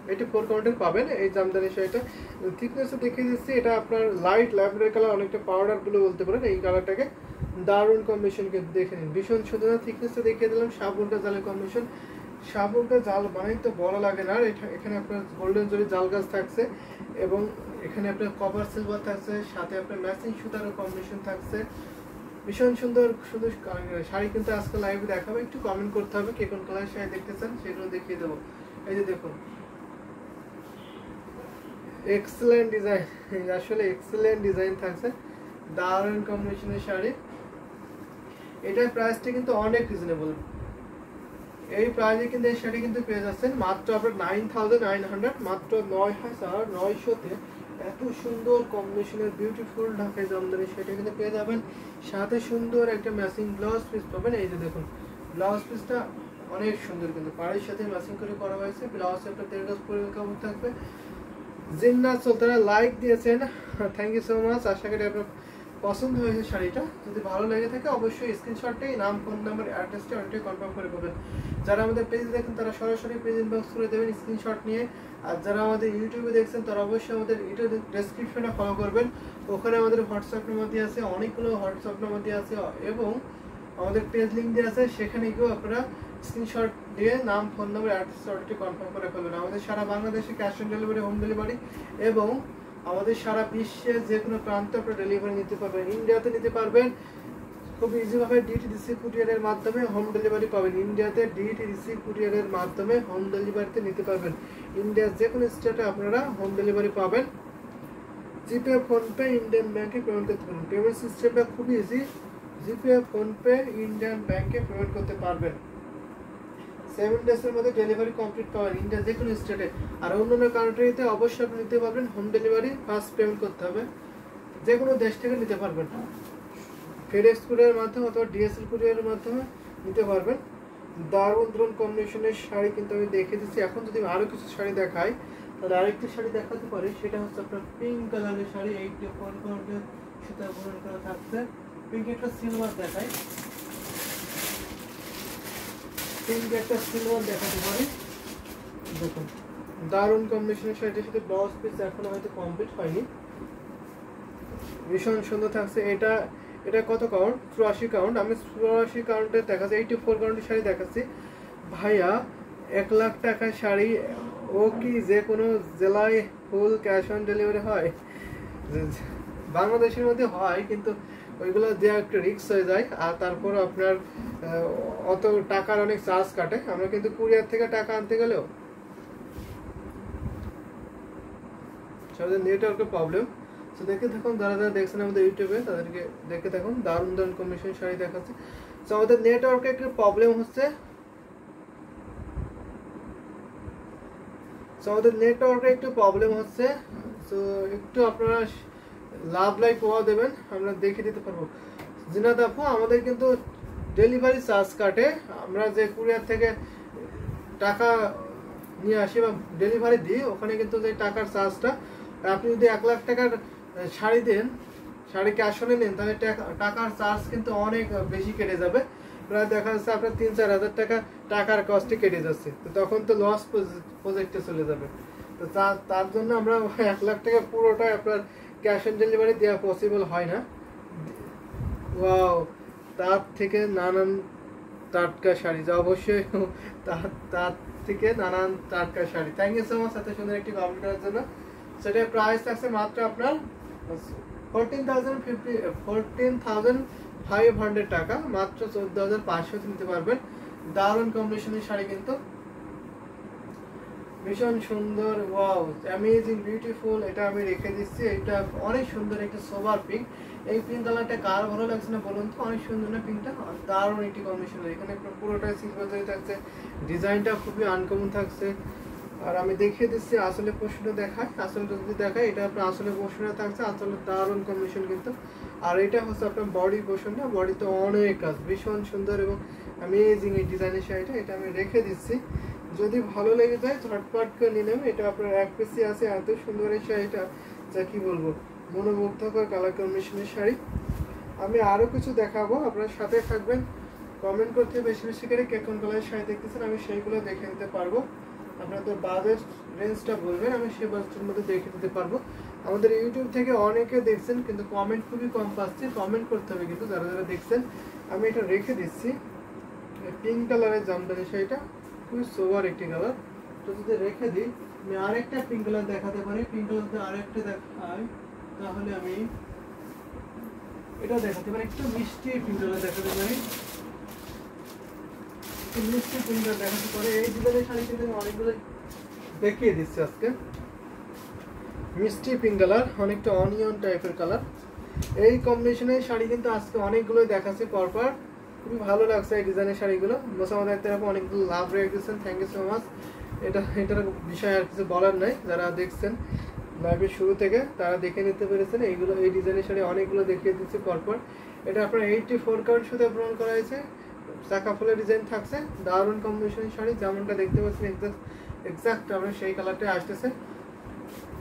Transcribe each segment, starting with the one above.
84 কাউন্টের পাবেন এই জামদানি শাড়িটা। থিকনেসটা দেখিয়ে দিচ্ছি, এটা আপনার লাইট ল্যাভেন্ডার কালার, অনেকটা পাউডার ব্লু বলতে পারেন এই কালারটাকে। দারুণ কম্বিনেশন কিন্তু দেখে নিন, ভীষণ সুন্দর। থিকনেসটা দেখিয়ে দিলাম, সাবুনটা জালের কম্বিনেশন। সাবুনটা জাল বানাই তো বলা লাগে না। এখানে আপনার গোল্ডেন জরি জাল গাছ থাকছে এবং এখানে আপনার কপার সিলভার থাকছে, সাথে আপনার ম্যাচিং সুতারও কম্বিনেশন থাকছে। ভীষণ সুন্দর সুন্দর শাড়ি কিন্তু আজকে লাইভে দেখাবো। একটু কমেন্ট করতে হবে কে কোন কালার শাড়ি দেখতে চান, সেগুলো দেখিয়ে দেবো। এই যে দেখুন, এক্সেলেন্ট ডিজাইন, আসলে এক্সেলেন্ট ডিজাইন থাকছে, দারুণ কম্বিনেশনের শাড়ি। এটার প্রাইসটা কিন্তু অনেক রিজনেবল। এই প্রাইসে কিন্তু এই শাড়ি কিন্তু পেয়ে যাচ্ছেন মাত্র আপনার 9900, মাত্র 9900-তে এত সুন্দর কম্বিনেশনের বিউটিফুল ঢাকাই জামদানি সেটা কিন্তু পেয়ে যাবেন। সাথে সুন্দর একটা ম্যাচিং ব্লাউজ পিস পাবেন। এই যে দেখুন, ব্লাউজ পিসটা অনেক সুন্দর, কিন্তু পাড়ির সাথে ম্যাচিং করে করা হয়েছে। ব্লাউজে আপনার 1.5 গজ পরে কাপড় থাকবে। জিন্নাত সুলতানা লাইক দিয়েছেন, থ্যাংক ইউ সো মাচ। আশা করি আপনার পছন্দ হয়েছে শাড়িটা। যদি ভালো লেগে থাকে অবশ্যই স্ক্রিনশটটাই নাম, ফোন নাম্বার, অ্যাড্রেসটা অনেকটাই কনফার্ম করে পাবেন। যারা আমাদের পেজ দেখেন তারা সরাসরি পেজ ইনবক্স করে দেবেন স্ক্রিনশট নিয়ে। আর যারা আমাদের ইউটিউবে দেখছেন তারা অবশ্যই আমাদের ইউটিউব ডেসক্রিপশনে ফলো করবেন। ওখানে আমাদের হোয়াটসঅ্যাপ নাম্বার দিয়ে আছে, অনেকগুলো হোয়াটসঅ্যাপ নাম্বার দিয়ে আছে এবং আমাদের পেজ লিঙ্ক দিয়ে আছে, সেখানে গিয়েও আপনারা স্ক্রিনশট দিয়ে নাম, ফোন নাম্বার, অ্যাড্রেস অর্ডারটি কনফার্ম করে ফেলবেন। আমাদের সারা বাংলাদেশে cash on delivery, home delivery এবং আমাদের সারা বিশ্বের যে কোনো প্রান্তে আপনারা ডেলিভারি নিতে পারবেন। ইন্ডিয়াতে নিতে পারবেন খুব ইজিভাবে, ডিটিডিসি কুরিয়ারের মাধ্যমে হোম ডেলিভারি পাবেন। ইন্ডিয়াতে ডিটিডিসি কুরিয়ারের মাধ্যমে হোম ডেলিভারিতে নিতে পারবেন। ইন্ডিয়ার যে কোনো স্টেটে আপনারা হোম ডেলিভারি পাবেন। জিপে, ফোনপে, ইন্ডিয়ান ব্যাংকে পেমেন্ট করতে পারবেন। পেমেন্ট সিস্টেমটা খুব ইজি, জিপে, ফোনপে, ইন্ডিয়ান ব্যাংকে পেমেন্ট করতে পারবেন। 7 ডেজের মধ্যে ডেলিভারি কমপ্লিট পাবেন ইন্ডিয়া যে কোনো স্টেটে। আর অন্যান্য কান্ট্রিতে অবশ্যই আপনি নিতে পারবেন হোম ডেলিভারি, ফার্স্ট পেমেন্ট করতে হবে। যে কোনো দেশ থেকে নিতে পারবেন, ফেডেক্স কুরিয়ারের মাধ্যমে অথবা ডিএসএল কুরিয়ারের মাধ্যমে নিতে পারবেন। দারুণ দারুণ কম্বিনেশনের শাড়ি কিন্তু আমি দেখে দিচ্ছি। এখন যদি আমি আরও কিছু শাড়ি দেখাই তাহলে আরেকটি শাড়ি দেখাতে পারি, সেটা হচ্ছে আপনার পিঙ্ক কালারের শাড়ি। এইটি ফোন কালারের সুতা বুনন করা থাকছে। পিঙ্ক একটা সিলভার দেখাই, পিঙ্ক একটা সিলভার দেখাতে পারি। দেখুন দারুণ কম্বিনেশনের শাড়িটার সাথে ব্লাউজ পিস এখনো হয়তো কমপ্লিট হয়নি, ভীষণ সুন্দর থাকছে। এটা কত কাউন্ট? 84 কাউন্ট। আমি 84 কাউন্টে দেখাচ্ছি, 84 কাউন্টের শাড়ি দেখাচ্ছি। ভাইয়া 1 লাখ টাকার শাড়ি, ও কি যে কোনো জেলায় ফুল ক্যাশ অন ডেলিভারি হয়? বাংলাদেশের মধ্যে হয়, কিন্তু ওইগুলো দেওয়া একটু রিস্ক হয়ে যায়। আর তারপর আপনার অত টাকার অনেক চার্জ কাটে। আমরা কিন্তু কুরিয়ার থেকে টাকা আনতে গেলেও সবাই নেটওয়ার্কের প্রবলেম। তো দেখে থাকুন, যারা যারা দেখছেন আমাদের ইউটিউবে তাদেরকে দেখে থাকুন, দারুণ দারুণ কম্বিনেশন শাড়ি দেখাচ্ছে। তো আমাদের নেটওয়ার্কে একটু প্রবলেম হচ্ছে, তো একটু আপনারা লাভ লাইক প্রভাব দেবেন, আমরা দেখে দিতে পারবো। জিনাত আপু, আমাদের কিন্তু ডেলিভারি চার্জ কাটে। আমরা যে কুরিয়ার থেকে টাকা নিয়ে আসি বা ডেলিভারি দিই, ওখানে কিন্তু যে টাকার চার্জটা, আপনি যদি 1 লাখ টাকার শাড়ি দেন, শাড়ি ক্যাশ অনে নেন, তাহলে টাকার চার্জ কিন্তু অনেক বেশি কেটে যাবে। প্রায় দেখা যাচ্ছে আপনার 3-4 হাজার টাকা টাকার কস্টে কেটে যাচ্ছে, তো তখন তো লস প্রজেক্টে চলে যাবে। তো তার জন্য আমরা 1 লাখ টাকা পুরোটাই আপনার ক্যাশ অন ডেলিভারি দেওয়া পসিবল হয় না। ওয়াও, তার থেকে নানান টাটকা শাড়ি, যা অবশ্যই তার থেকে নানান টাটকা sari. Thank you so much এত সুন্দর একটি কমেন্ট করার জন্য। সেটার প্রাইস থাকছে মাত্র আপনার 14,500 টাকা, মাত্র 14,500 নিতে পারবেন। দারুণ কম্বিনেশনের শাড়ি কিন্তু ভীষণ সুন্দর। Wow, amazing, beautiful. এটা আমি রেখে দিচ্ছি। এটা অনেক সুন্দর একটা সোবার পিঙ্ক। এই পিঙ্ক কালারটা কার ভালো লাগছে না বলুন তো? অনেক সুন্দর না পিঙ্কটা? দারুণ একটি কম্বিনেশন। এখানে পুরোটাই সিলভার জরি থাকছে, ডিজাইনটা খুবই আনকমন থাকছে। আর আমি দেখিয়ে দিচ্ছি আসলে পোর্শনটা দেখায়। আসলটা যদি দেখায়, এটা আপনার আসলে পোর্শনটা থাকছে। আসলে দারুণ কম্বিনেশন কিন্তু। আর এটা হচ্ছে আপনার বডি পোর্শনটা, বডিতে অনেক কাজ, ভীষণ সুন্দর এবং অ্যামেজিং এই ডিজাইনের শাড়িটা। এটা আমি রেখে দিচ্ছি, যদি ভালো লেগে যায় ঝটপট করে নিয়ে নেবেন। এটা আপনার 1 পিসি আছে, এত সুন্দর এই শাড়িটা যা কি বলবো, মনোমুগ্ধকর কালার কম্বিনেশনের শাড়ি। আমি আরও কিছু দেখাবো, আপনার সাথে থাকবেন। কমেন্ট করতে বেশি বেশি করে কে কোন কালারের শাড়ি দেখতেছেন, আমি সেইগুলো দেখে নিতে পারবো। আপনাদের বাজেট রেঞ্জটা বলবেন, আমি সেই বাজেটের মধ্যে দেখে দিতে পারবো। আমাদের ইউটিউব থেকে অনেকে দেখছেন কিন্তু কমেন্ট খুবই কম পাচ্ছি, কমেন্ট করতে হবে কিন্তু যারা যারা দেখছেন। আমি এটা রেখে দিচ্ছি, পিঙ্ক কালারের জামদানি শাড়িটা খুবই সোবার একটি কালার। তো যদি রেখে দিই, আমি আরেকটা পিঙ্ক কালার দেখাতে পারি। পিঙ্ক কালার আরেকটা দেখাই, তাহলে আমি এটা দেখাতে পারি। একটু মিষ্টি পিঙ্ক কালার দেখাতে পারি, মিষ্টি পিঙ্ক কালার দেখাতে পারি। এই ডিজাইনের শাড়ি কিন্তু আমি অনেকগুলো দেখিয়ে দিচ্ছি আজকে। মিষ্টি পিঙ্ক কালার, অনেকটা অনিয়ন টাইপের কালার। এই কম্বিনেশনের শাড়ি কিন্তু আজকে অনেকগুলোই দেখাচ্ছে পরপর, খুবই ভালো লাগছে এই ডিজাইনের শাড়িগুলো। মোসাম্মদ আক্তার আপু অনেকগুলো লাভ রেখে দিচ্ছেন, থ্যাংক ইউ সো মাচ। এটার বিষয়ে আর কিছু বলার নাই, যারা দেখছেন লাইভের শুরু থেকে তারা দেখে নিতে পেরেছেন। এই ডিজাইনের শাড়ি অনেকগুলো দেখিয়ে দিচ্ছি পরপর। এটা আপনার 84 কাউন্ট সুতা প্রমাণ করা হয়েছে, চাকা ফুলের ডিজাইন থাকছে, দারুণ কম্বিনেশনের শাড়ি। যেমনটা দেখতে পাচ্ছেন এক্সাক্ট আপনার সেই কালারটাই আসতেছে।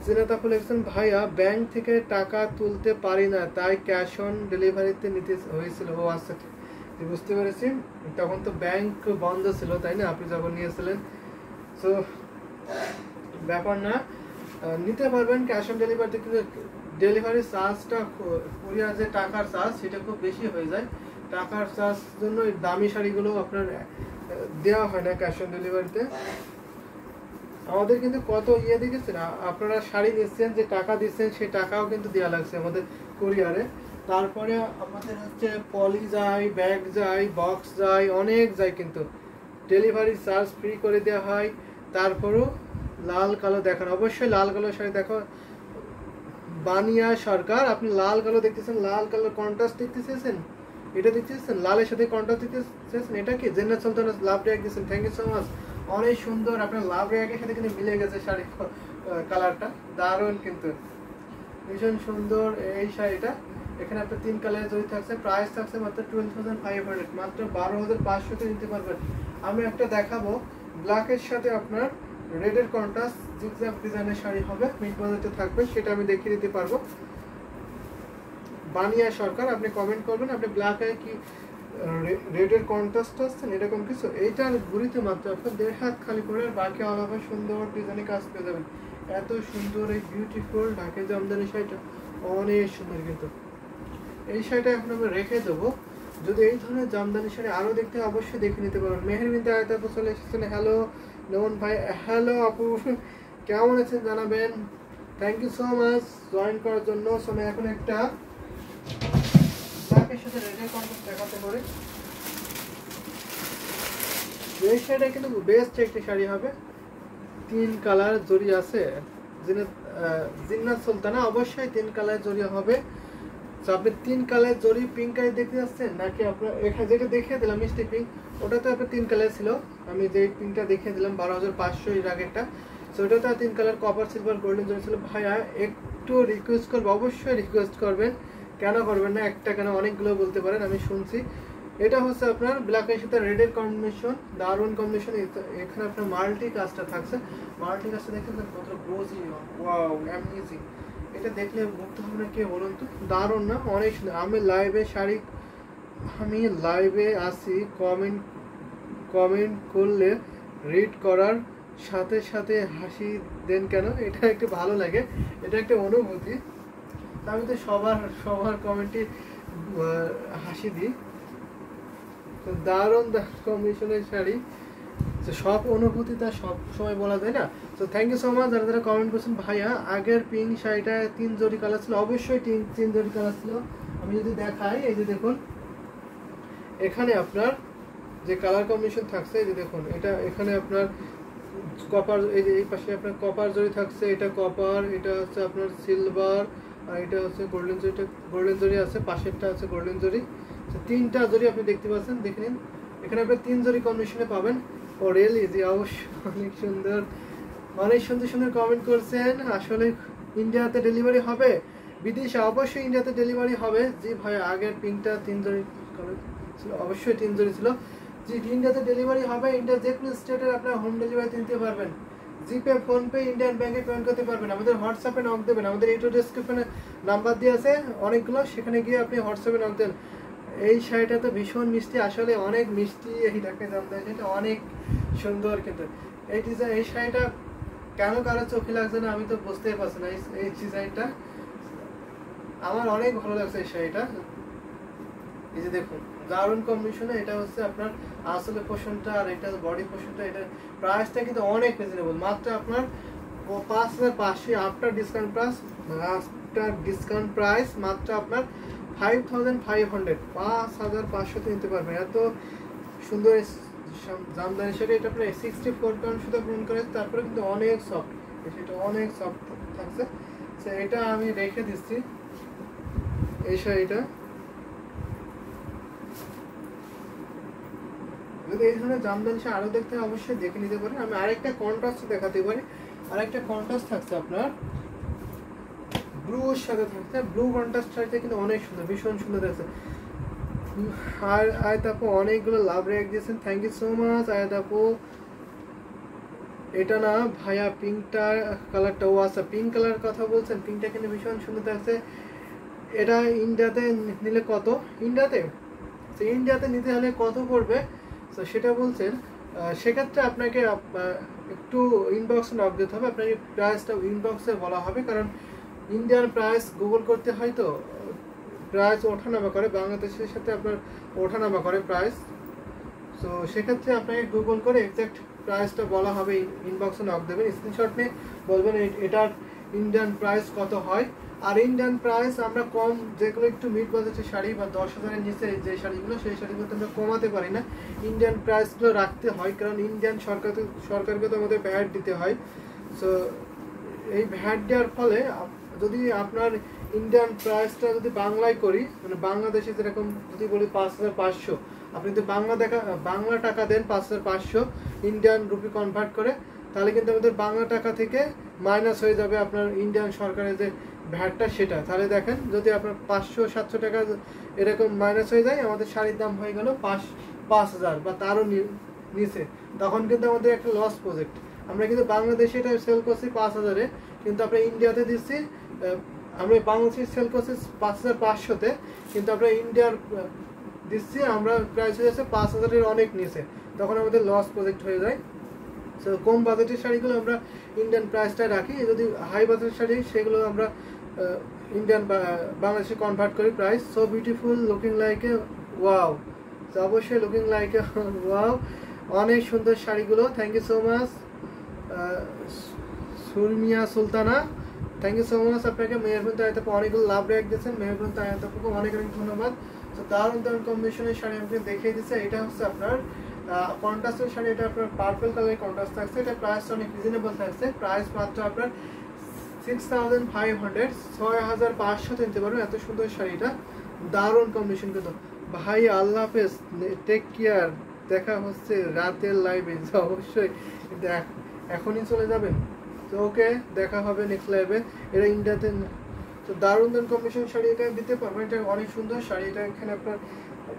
জিনাতা বলেছেন ভাইয়া ব্যাংক থেকে টাকা তুলতে পারি না, তাই ক্যাশ অন ডেলিভারিতে নিতে হয়েছিল। ও আচ্ছা, বুঝতে পেরেছি, তখন তো ব্যাংক বন্ধ ছিল তাই না, আপনি যখন নিয়েছিলেন। সো ব্যাপার না, নিতে পারবেন ক্যাশ অন ডেলিভারিতে, কিন্তু ডেলিভারি চার্জটা কুরিয়ার যে টাকার চার্জ সেটা খুব বেশি হয়ে যায়। টাকার চার্জ জন্য এই দামি শাড়িগুলো আপনার দেওয়া হয় না ক্যাশ অন ডেলিভারিতে। আমাদের কিন্তু কত দেখেছেন, আপনারা শাড়ি নিচ্ছেন, যে টাকা দিচ্ছেন সেই টাকাও কিন্তু দেওয়া লাগছে আমাদের কুরিয়ারে। তারপরে আমাদের হচ্ছে পলি যায়, ব্যাগ যায়, বক্স যায়, অনেক যায়, কিন্তু ডেলিভারি চার্জ ফ্রি করে দেওয়া হয়। তারপরেও লাল কালো দেখান, অবশ্যই লাল কালো শাড়ি দেখো। বানিয়া সরকার, আপনি লাল কালো দেখতেছেন, লাল কালার কন্ট্রাস্ট দেখতে চেয়েছেন, এটা দেখতে চেয়েছেন, লালের সাথে কন্ট্রাস্ট দেখতে চেয়েছেন। এটা কি জেন্নাত সুলতানা লাভ রেক দিচ্ছেন, থ্যাংক ইউ সো মাচ। অনেক সুন্দর, আপনার লাভ রেকের সাথে কিন্তু মিলে গেছে শাড়ি কালারটা, দারুণ কিন্তু ভীষণ সুন্দর এই শাড়িটা। এখানে আপনার 3 কালারের জড়ি থাকছে, প্রাইস থাকছে মাত্র 12,500, মাত্র 12,500 নিতে পারবেন। আমি একটা দেখাবো ব্ল্যাকের সাথে আপনার রেডের কন্ট্রাস্ট জিগজ্যাগ ডিজাইনের শাড়ি হবে, মিড বাজেটে থাকবে, সেটা আমি দেখিয়ে দিতে পারবো। বানিয়া সরকার, আপনি কমেন্ট করবেন আপনি ব্ল্যাকে কি রেডের কন্ট্রাস্ট আসছেন এরকম কিছু। এইটার ঘুরিতে মাত্র আপনার 1.5 হাত খালি করে, আর বাকি আলাদা সুন্দর ডিজাইনে কাজ পেয়ে যাবেন। এত সুন্দর এই বিউটিফুল ঢাকাই জামদানি শাড়িটা অনেক সুন্দর কিন্তু। এই শাড়িটা এখন আমরা রেখে দেবো। যদি এই ধরনের জামদানি শাড়ি আরও দেখতে অবশ্যই দেখে নিতে পারবেন। মেহেরবিনতে আয়তা আপু চলে এসেছেন, হ্যালো নমন ভাই, হ্যালো আপু, কেমন আছেন জানাবেন। Thank you so much join করার জন্য। সময় এখন একটা ব্ল্যাকের সাথে রেডের কন্ট্রাস্ট দেখাতে পারি। এই শাড়িটা কিন্তু বেস্ট একটি শাড়ি হবে, 3 কালার জড়ি আছে, জিন্নাত সুলতানা, অবশ্যই 3 কালার জড়ি হবে। তো আপনি 3 কালার জড়ি পিঙ্ক কালার দেখতে যাচ্ছেন নাকি আপনার এখানে যেটা দেখিয়ে দিলাম মিষ্টি পিঙ্ক, ওটা তো আপনার 3 কালার ছিল। আমি যে পিঙ্কটা দেখিয়ে দিলাম 12,500 এর আগেরটা, সো ওটা তো 3 কালার কপার সিলভার গোল্ডেন জড়ি ছিল। ভাইয়া একটু রিকোয়েস্ট করবো, অবশ্যই রিকোয়েস্ট করবেন, কেন করবেন না, একটা কেন অনেকগুলো বলতে পারেন, আমি শুনছি। এটা হচ্ছে আপনার ব্ল্যাকের সাথে রেডের কম্বিনেশন, দারুণ কম্বিনেশন। এখানে আপনার মাল্টি কাজটা থাকছে, মাল্টি কাজটা দেখেন কত গ্লোজি, ওয়াও অ্যামেজিং। এটা দেখলে মুগ্ধ হবে না কে বলুন তো, দারুণ না, অনেক সুন্দর। আমি লাইভে আসি, কমেন্ট করলে রিড করার সাথে সাথে হাসি দেন কেন, এটা একটু ভালো লাগে, এটা একটা অনুভূতি। আমি তো সবার কমেন্টে হাসি দিই। তো দারুণ কম্বিনেশনের শাড়ি, সব অনুভূতি তা সব সময় বলা যায় না। তো থ্যাংক ইউ সো মাচ যারা যারা কমেন্ট করছেন। ভাইয়া আগের পিঙ্ক শাড়িটা 3 জড়ি কালার ছিল, অবশ্যই 3 জড়ি কালার ছিল। আমি যদি দেখাই, এই যে দেখুন এখানে আপনার যে কালার কম্বিনেশন থাকছে, এই যে দেখুন এটা এখানে আপনার কপার, এই যে এই পাশে আপনার কপার জড়ি থাকছে, এটা কপার, এটা হচ্ছে আপনার সিলভার, আর এটা হচ্ছে গোল্ডেন জড়িটা, গোল্ডেন জড়ি আছে, পাশেরটা আছে গোল্ডেন জড়ি। তো 3টা জড়ি আপনি দেখতে পাচ্ছেন, দেখে নিন। এখানে আপনি 3 জড়ি কম্বিনেশনে পাবেন। ও রিয়েলি জি, অবশ্যই অনেক সুন্দর, অনেক সুন্দর সুন্দর কমেন্ট করছেন। আসলে ইন্ডিয়াতে ডেলিভারি হবে, বিদেশে অবশ্যই ইন্ডিয়াতে ডেলিভারি হবে। জি ভাই আগের পিঙ্কটা 3 জড়ি ছিল, অবশ্যই 3 জড়ি ছিল। জি ইন্ডিয়াতে ডেলিভারি হবে, ইন্ডিয়ার যে কোনো স্টেটের আপনার হোম ডেলিভারি নিতে পারবেন। জিপে, ফোনপে, ইন্ডিয়ান ব্যাংকে পেমেন্ট করতে পারবেন। আমাদের হোয়াটসঅ্যাপে নক দেবেন, আমাদের ইউটিউব ডেসক্রিপশনে নাম্বার দিয়ে আছে অনেকগুলো, সেখানে গিয়ে আপনি হোয়াটসঅ্যাপে নক দেন। এই শাড়িটা তো ভীষণ মিষ্টি, আসলে অনেক মিষ্টি। এই ঢাকাই জামদানি, এটা অনেক সুন্দর কিন্তু। এই ডিজাইন, এই শাড়িটা কেন কারো চোখে লাগছে না আমি তো বুঝতেই পারছি না। এই ডিজাইনটা আমার অনেক ভালো লাগছে এই শাড়িটা। এই যে দেখুন দারুণ কম্বিনেশনে, এটা হচ্ছে আপনার আসলে পোর্শনটা আর এটা বডি পোর্শনটা। এটা প্রাইসটা কিন্তু অনেক রিজনেবল, মাত্র আপনার 5500 আফটার ডিসকাউন্ট প্রাইস মাত্র আপনার 5500, 5500 নিতে পারবেন। এত সুন্দর জামদানি শাড়ি, এটা আপনার 64 কাউন্ট সুতা পূরণ করে, তারপরে কিন্তু অনেক সফট, সেটা অনেক সফট থাকছে। তো এটা আমি রেখে দিচ্ছি এই শাড়িটা। যদি এই ধরনের জামদানি শাড়ি আরো দেখতে হয় অবশ্যই দেখে নিতে পারেন। আমি আরেকটা কন্ট্রাস্ট দেখাতে পারি, আরেকটা কন্ট্রাস্ট থাকছে আপনার ব্লুর সাথে থাকছে। ব্লু কন্ট্রাস্ট শাড়িটা কিন্তু অনেক সুন্দর, ভীষণ সুন্দর আছে। আর আয়াত আপু অনেকগুলো লাভ রেক দিয়েছেন, থ্যাংক ইউ সো মাচ আয়াত আপু। এটা না ভাইয়া পিঙ্কটা কালারটা, ও আচ্ছা পিঙ্ক কালার কথা বলছেন, পিঙ্কটা কিন্তু ভীষণ সুন্দর থাকছে। এটা ইন্ডিয়াতে নিলে কত? ইন্ডিয়াতে নিতে হলে কত পড়বে তো সেটা বলছেন, সেক্ষেত্রে আপনাকে একটু ইনবক্সে নক দিতে হবে, আপনাকে প্রাইসটা ইনবক্সে বলা হবে, কারণ ইন্ডিয়ান প্রাইস গুগল করতে হয় তো প্রাইস ওঠানামা করে, বাংলাদেশের সাথে আপনার ওঠানামা করে প্রাইস। তো সেক্ষেত্রে আপনাকে গুগল করে এক্সাক্ট প্রাইসটা বলা হবে, ইনবক্সে নক দেবেন, স্ক্রিনশট নিয়ে বলবেন এটার ইন্ডিয়ান প্রাইস কত হয়। আর ইন্ডিয়ান প্রাইস আমরা কম, যেগুলো একটু মিড বাজেটের শাড়ি বা 10,000-এর নিচে যে শাড়িগুলো, সেই শাড়িগুলো আমরা কমাতে পারি না, ইন্ডিয়ান প্রাইসগুলো রাখতে হয়, কারণ ইন্ডিয়ান সরকারকে তো আমাদের ভ্যাট দিতে হয়। সো এই ভ্যাট দেওয়ার ফলে যদি আপনার ইন্ডিয়ান প্রাইসটা যদি বাংলায় করি, মানে বাংলাদেশে যেরকম যদি বলি 5500, আপনি যদি বাংলা টাকা দেন 5500 ইন্ডিয়ান রুপি কনভার্ট করে, তাহলে কিন্তু আমাদের বাংলা টাকা থেকে মাইনাস হয়ে যাবে আপনার ইন্ডিয়ান সরকারের যে ভ্যাটটা সেটা। তাহলে দেখেন যদি আপনার 500-700 টাকা এরকম মাইনাস হয়ে যায়, আমাদের শাড়ির দাম হয়ে গেল 5,000 বা তারও নিচে, তখন কিন্তু আমাদের একটা লস প্রজেক্ট। আমরা কিন্তু বাংলাদেশে এটা সেল করছি 5,000-এ, কিন্তু আমরা ইন্ডিয়াতে দিচ্ছি, আমরা বাংলাদেশে সেল করছি 5,500-তে, কিন্তু আমরা ইন্ডিয়ার দিচ্ছি আমরা প্রাইস হয়ে যাচ্ছে 5,000-এর অনেক নিচে, তখন আমাদের লস প্রজেক্ট হয়ে যায়। সো কম বাজেটের শাড়িগুলো আমরা ইন্ডিয়ান প্রাইসটা রাখি, যদি হাই বাজেটের শাড়ি সেগুলো আমরা ইন্ডিয়ান বাংলাদেশে কনভার্ট করি price. So beautiful, looking like a wow, তো অবশ্যই লুকিং লাইক এ ওয়াও, অনেক সুন্দর শাড়িগুলো, thank you so much Surmiya Sultana, thank you so much আপনাকে। মেহরবান তাই অনেকগুলো লাভ রেক দিয়েছেন, মেহরবান তাই আপনাকে অনেক অনেক ধন্যবাদ। তো দারুণ দারুণ কম্বিনেশনের শাড়ি আমাকে দেখিয়ে দিচ্ছে। এটা হচ্ছে আপনার কন্ট্রাস্টের শাড়ি, এটা আপনার পার্পল কালারের কন্ট্রাস্ট থাকছে, এটা প্রাইস অনেক রিজনেবল থাকছে, প্রাইস মাত্র আপনার 6500, 6500 নিতে পারবেন। এত সুন্দর শাড়িটা, দারুণ কম্বিনেশন কিন্তু ভাই। আল্লাহ হাফেজ, টেক কেয়ার, দেখা হচ্ছে রাতের লাইভে, অবশ্যই কিন্তু এখনই চলে যাবেন তো ওকে, দেখা হবে নেক্সট লাইভে। এটা ইন্ডিয়াতে তো দারুণ দারুণ কম্বিনেশন শাড়ি, এটা দিতে পারবেন, এটা অনেক সুন্দর শাড়ি। এটা এখানে আপনার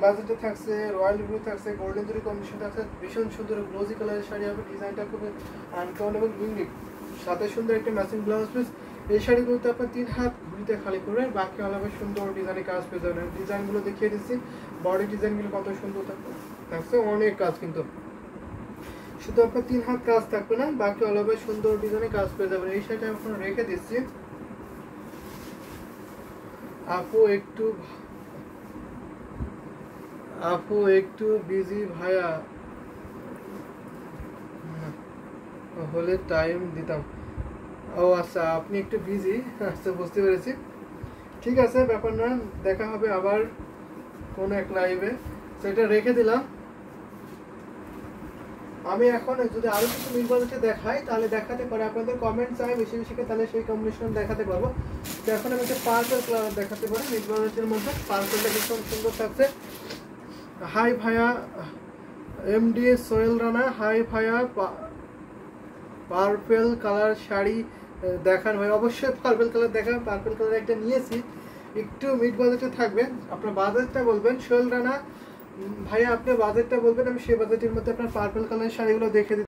বাজেটে থাকছে, রয়্যাল ব্লু থাকছে, গোল্ডেন জরি কম্বিনেশন থাকছে, ভীষণ সুন্দর গ্লোজি কালারের শাড়ি হবে, ডিজাইনটা খুবই আনকমন এবং ইউনিক, সাথে সুন্দর একটা ম্যাচিং ব্লাউজ পিস। এই শাড়িগুলোতে আপনার 3 হাত ঘুরিতে খালি করবেন, বাকি আলাদা সুন্দর ডিজাইনের কাজ পেয়ে যাবেন। ডিজাইনগুলো দেখিয়ে দিচ্ছি, বডি ডিজাইনগুলো কত সুন্দর থাকছে, অনেক কাজ, কিন্তু শুধু আপনার 3 হাত কাজ থাকবে না, বাকি আলাদা সুন্দর ডিজাইনের কাজ পেয়ে যাবেন। এই শাড়িটা এখন রেখে দিচ্ছি। আপু একটু বিজি ভাইয়া, হলে টাইম দিতাম। ও আচ্ছা, আপনি একটু বিজি, আচ্ছা বুঝতে পেরেছি, ঠিক আছে, ব্যাপার না, দেখা হবে আবার কোনো এক লাইভে। সেটা রেখে দিলাম। আমি এখন যদি আরো কিছু মিল বাজেটে দেখাই তাহলে দেখাতে পারে, আপনাদের কমেন্ট চাই বেশি বেশি, তাহলে সেই কম্বিনেশন দেখাতে পারবো। তো এখন আমি একটা পার্পল কালার দেখাতে পারি মিল বাজেটের মধ্যে, পার্পলটা ভীষণ সুন্দর থাকছে। হাই ভাইয়া এমডি সোহেল রানা, হাই ভাইয়া, পার্পল কালার শাড়ি দেখান ভাই, অবশ্যই পার্পল কালার দেখান। পার্পল কালার একটা নিয়েছি, একটু মিড বাজেটে থাকবে, আপনার বাজেটটা বলবেন। সোহেল রানা ভাইয়া আপনি বাজেটটা বলবেন, আমি সেই বাজেটের মধ্যে আপনার পার্পল কালারের শাড়িগুলো দেখে